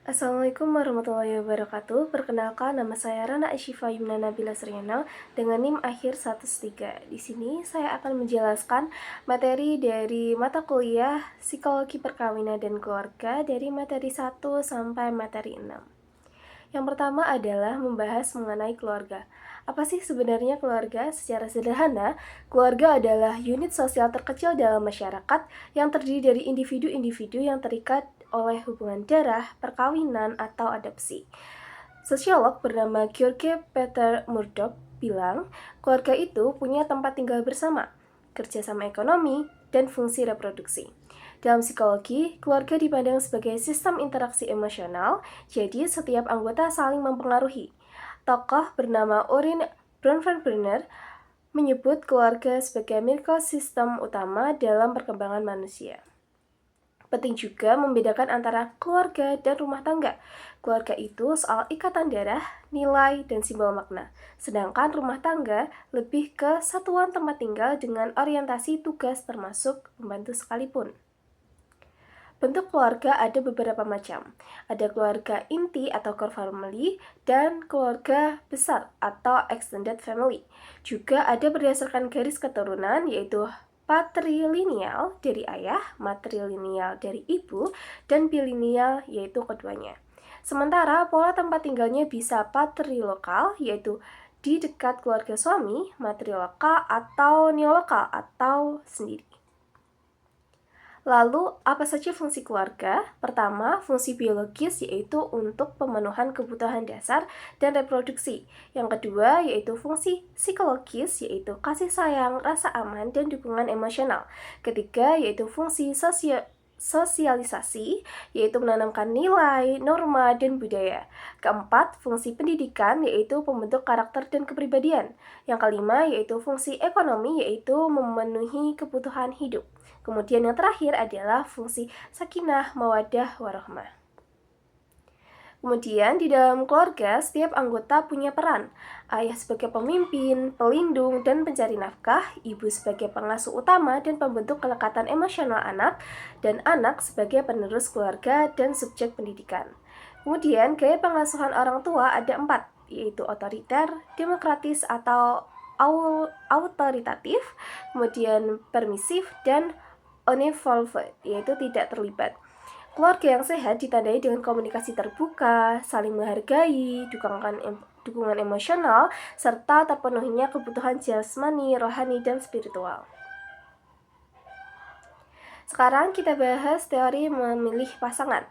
Assalamualaikum warahmatullahi wabarakatuh. Perkenalkan, nama saya Rana Ashifa Yumna Nabila Sriana dengan NIM akhir 103. Di sini saya akan menjelaskan materi dari mata kuliah Psikologi Perkawinan dan Keluarga dari materi 1 sampai materi 6. Yang pertama adalah membahas mengenai keluarga. Apa sih sebenarnya keluarga? Secara sederhana, keluarga adalah unit sosial terkecil dalam masyarakat yang terdiri dari individu-individu yang terikat oleh hubungan darah, perkawinan, atau adopsi. Sosiolog bernama George Peter Murdoch bilang, keluarga itu punya tempat tinggal bersama, kerjasama ekonomi, dan fungsi reproduksi. Dalam psikologi, keluarga dipandang sebagai sistem interaksi emosional, jadi setiap anggota saling mempengaruhi. Tokoh bernama Orin Bronfenbrenner menyebut keluarga sebagai mikrosistem utama dalam perkembangan manusia. Penting juga membedakan antara keluarga dan rumah tangga. Keluarga itu soal ikatan darah, nilai, dan simbol makna. Sedangkan rumah tangga lebih ke satuan tempat tinggal dengan orientasi tugas termasuk membantu sekalipun. Bentuk keluarga ada beberapa macam. Ada keluarga inti atau core family dan keluarga besar atau extended family. Juga ada berdasarkan garis keturunan yaitu patrilineal dari ayah, matrilineal dari ibu, dan bilinial yaitu keduanya. Sementara pola tempat tinggalnya bisa patrilokal yaitu di dekat keluarga suami, matrilokal atau neolokal atau sendiri. Lalu, apa saja fungsi keluarga? Pertama, fungsi biologis yaitu untuk pemenuhan kebutuhan dasar dan reproduksi. Yang kedua, yaitu fungsi psikologis yaitu kasih sayang, rasa aman, dan dukungan emosional. Ketiga, yaitu fungsi sosialisasi, yaitu menanamkan nilai, norma, dan budaya. Keempat, fungsi pendidikan, yaitu pembentuk karakter dan kepribadian. Yang kelima, yaitu fungsi ekonomi, yaitu memenuhi kebutuhan hidup. Kemudian yang terakhir adalah fungsi sakinah, mawaddah, warahmah. Kemudian di dalam keluarga, setiap anggota punya peran. Ayah sebagai pemimpin, pelindung, dan pencari nafkah, ibu sebagai pengasuh utama dan pembentuk kelekatan emosional anak, dan anak sebagai penerus keluarga dan subjek pendidikan. Kemudian gaya pengasuhan orang tua ada 4, yaitu otoriter, demokratis atau autoritatif, kemudian permisif, dan uninvolved, yaitu tidak terlibat. Keluarga yang sehat ditandai dengan komunikasi terbuka, saling menghargai, dukungan emosional, serta terpenuhinya kebutuhan jasmani, rohani, dan spiritual. Sekarang kita bahas teori memilih pasangan.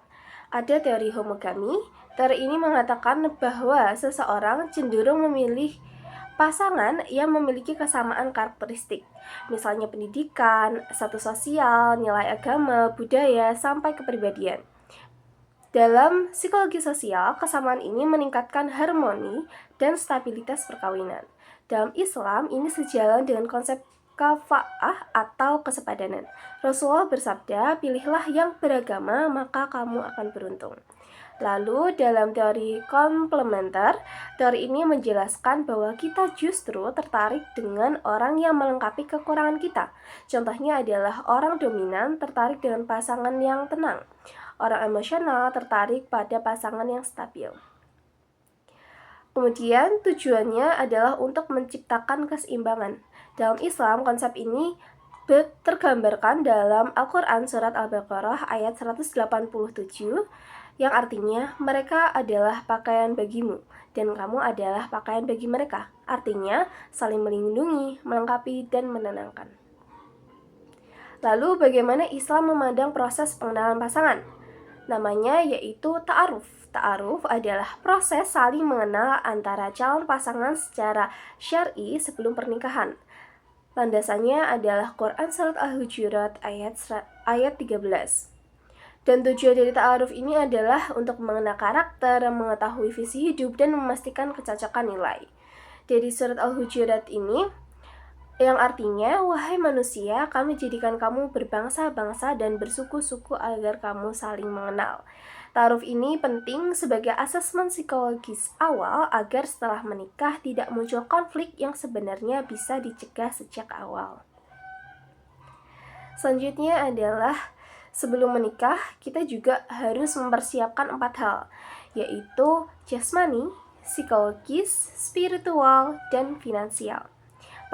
Ada teori homogami. Teori ini mengatakan bahwa seseorang cenderung memilih pasangan yang memiliki kesamaan karakteristik, misalnya pendidikan, status sosial, nilai agama, budaya, sampai kepribadian. Dalam psikologi sosial, kesamaan ini meningkatkan harmoni dan stabilitas perkawinan. Dalam Islam, ini sejalan dengan konsep kafa'ah atau kesepadanan. Rasulullah bersabda, pilihlah yang beragama, maka kamu akan beruntung. Lalu dalam teori komplementer, teori ini menjelaskan bahwa kita justru tertarik dengan orang yang melengkapi kekurangan kita. Contohnya adalah orang dominan tertarik dengan pasangan yang tenang. Orang emosional tertarik pada pasangan yang stabil. Kemudian tujuannya adalah untuk menciptakan keseimbangan. Dalam Islam, konsep ini tergambarkan dalam Al-Quran Surat Al-Baqarah ayat 187 yang artinya mereka adalah pakaian bagimu dan kamu adalah pakaian bagi mereka. Artinya saling melindungi, melengkapi, dan menenangkan. Lalu bagaimana Islam memandang proses pengenalan pasangan? Namanya yaitu ta'aruf. Ta'aruf adalah proses saling mengenal antara calon pasangan secara syar'i sebelum pernikahan. Landasannya adalah Quran Surat Al-Hujurat ayat 13. Dan tujuan dari ta'aruf ini adalah untuk mengenal karakter, mengetahui visi hidup, dan memastikan kecocokan nilai. Dari surat Al-Hujurat ini, yang artinya, wahai manusia, kami jadikan kamu berbangsa-bangsa dan bersuku-suku agar kamu saling mengenal. Ta'aruf ini penting sebagai asesmen psikologis awal agar setelah menikah tidak muncul konflik yang sebenarnya bisa dicegah sejak awal. Selanjutnya adalah Sebelum menikah, kita juga harus mempersiapkan 4 hal, yaitu jasmani, psikologis, spiritual, dan finansial.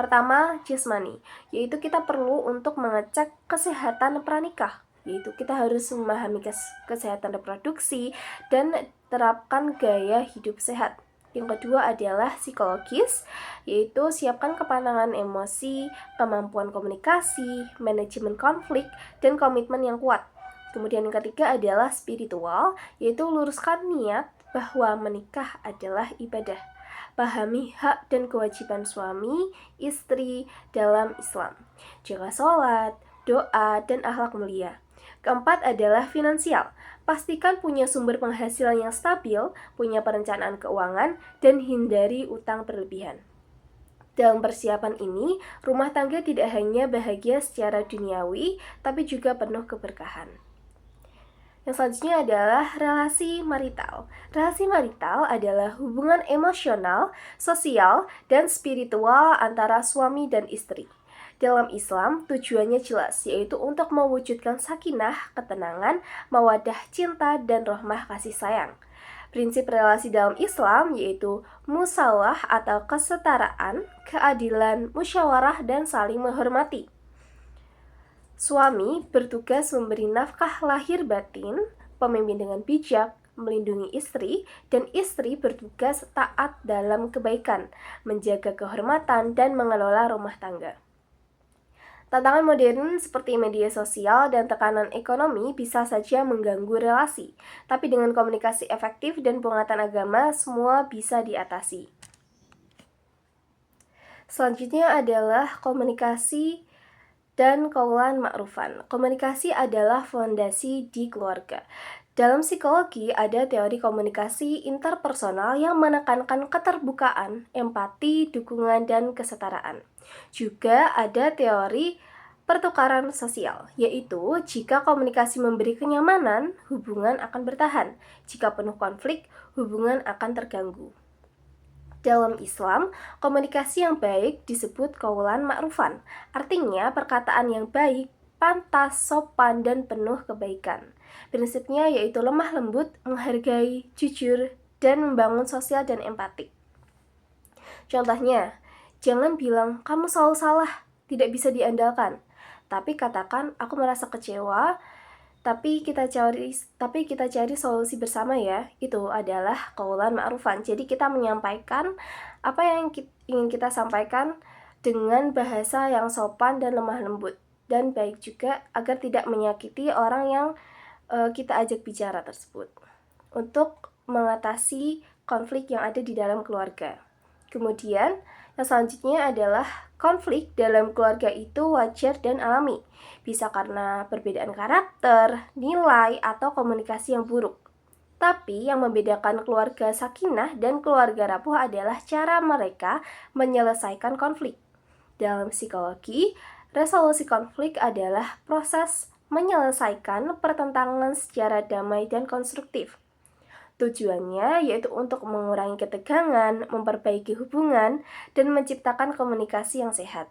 Pertama, jasmani, yaitu kita perlu untuk mengecek kesehatan pranikah, yaitu kita harus memahami kesehatan reproduksi dan terapkan gaya hidup sehat. Yang kedua adalah psikologis, yaitu siapkan kepanangan emosi, kemampuan komunikasi, manajemen konflik, dan komitmen yang kuat. Kemudian yang ketiga adalah spiritual, yaitu luruskan niat bahwa menikah adalah ibadah. Pahami hak dan kewajiban suami, istri dalam Islam. Jaga sholat, doa, dan akhlak mulia. Keempat adalah finansial. Pastikan punya sumber penghasilan yang stabil, punya perencanaan keuangan, dan hindari utang berlebihan. Dalam persiapan ini, rumah tangga tidak hanya bahagia secara duniawi, tapi juga penuh keberkahan. Yang selanjutnya adalah relasi marital. Relasi marital adalah hubungan emosional, sosial, dan spiritual antara suami dan istri. Dalam Islam, tujuannya jelas, yaitu untuk mewujudkan sakinah, ketenangan, mawaddah cinta, dan rahmah kasih sayang. Prinsip relasi dalam Islam yaitu musawah atau kesetaraan, keadilan, musyawarah, dan saling menghormati. Suami bertugas memberi nafkah lahir batin, pemimpin dengan bijak, melindungi istri, dan istri bertugas taat dalam kebaikan, menjaga kehormatan, dan mengelola rumah tangga. Tantangan modern seperti media sosial dan tekanan ekonomi bisa saja mengganggu relasi, tapi dengan komunikasi efektif dan penguatan agama, semua bisa diatasi. Selanjutnya adalah komunikasi dan qaulan ma'rufan. Komunikasi adalah fondasi di keluarga. Dalam psikologi ada teori komunikasi interpersonal yang menekankan keterbukaan, empati, dukungan, dan kesetaraan. Juga ada teori pertukaran sosial, yaitu jika komunikasi memberi kenyamanan, hubungan akan bertahan. Jika penuh konflik, hubungan akan terganggu. Dalam Islam, komunikasi yang baik disebut qaulan ma'rufan. Artinya, perkataan yang baik, pantas, sopan, dan penuh kebaikan. Prinsipnya yaitu lemah lembut, menghargai, jujur, dan membangun sosial dan empati. Contohnya, jangan bilang, kamu selalu salah, tidak bisa diandalkan. Tapi katakan, aku merasa kecewa, tapi kita cari solusi bersama ya. Itu adalah qaulan ma'rufan. Jadi kita menyampaikan apa yang ingin kita sampaikan dengan bahasa yang sopan dan lemah lembut, dan baik juga agar tidak menyakiti orang yang kita ajak bicara tersebut, untuk mengatasi konflik yang ada di dalam keluarga. Kemudian yang selanjutnya adalah konflik dalam keluarga itu wajar dan alami. Bisa karena perbedaan karakter, nilai, atau komunikasi yang buruk. Tapi yang membedakan keluarga sakinah dan keluarga rapuh adalah cara mereka menyelesaikan konflik. Dalam psikologi, resolusi konflik adalah proses menyelesaikan pertentangan secara damai dan konstruktif. Tujuannya yaitu untuk mengurangi ketegangan, memperbaiki hubungan, dan menciptakan komunikasi yang sehat.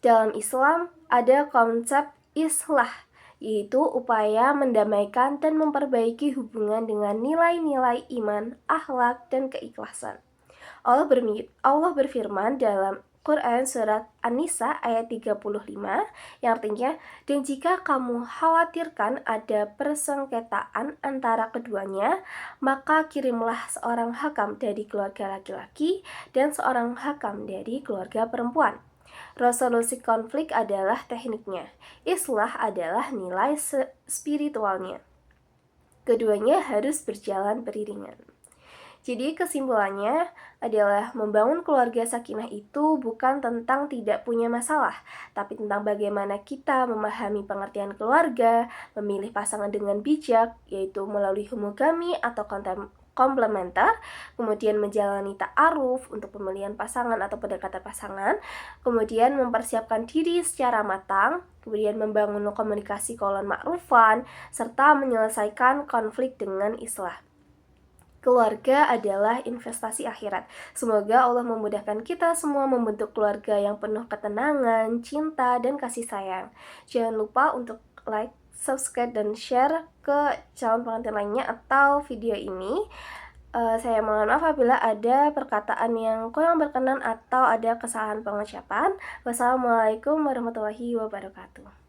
Dalam Islam ada konsep islah, yaitu upaya mendamaikan dan memperbaiki hubungan dengan nilai-nilai iman, akhlak, dan keikhlasan. Allah berfirman dalam Quran surat An-Nisa ayat 35 yang artinya, dan jika kamu khawatirkan ada persengketaan antara keduanya, maka kirimlah seorang hakam dari keluarga laki-laki dan seorang hakam dari keluarga perempuan. Resolusi konflik adalah tekniknya, islah adalah nilai spiritualnya. Keduanya harus berjalan beriringan. Jadi kesimpulannya adalah membangun keluarga sakinah itu bukan tentang tidak punya masalah, tapi tentang bagaimana kita memahami pengertian keluarga, memilih pasangan dengan bijak, yaitu melalui homogami atau komplementer, kemudian menjalani ta'aruf untuk pemilihan pasangan atau pendekatan pasangan, kemudian mempersiapkan diri secara matang, kemudian membangun komunikasi qaulan ma'rufan, serta menyelesaikan konflik dengan islah. Keluarga adalah investasi akhirat. Semoga Allah memudahkan kita semua membentuk keluarga yang penuh ketenangan, cinta, dan kasih sayang. Jangan lupa untuk like, subscribe, dan share ke calon pengantin lainnya atau video ini. Saya mohon maaf apabila ada perkataan yang kurang berkenan atau ada kesalahan pengucapan. Wassalamualaikum warahmatullahi wabarakatuh.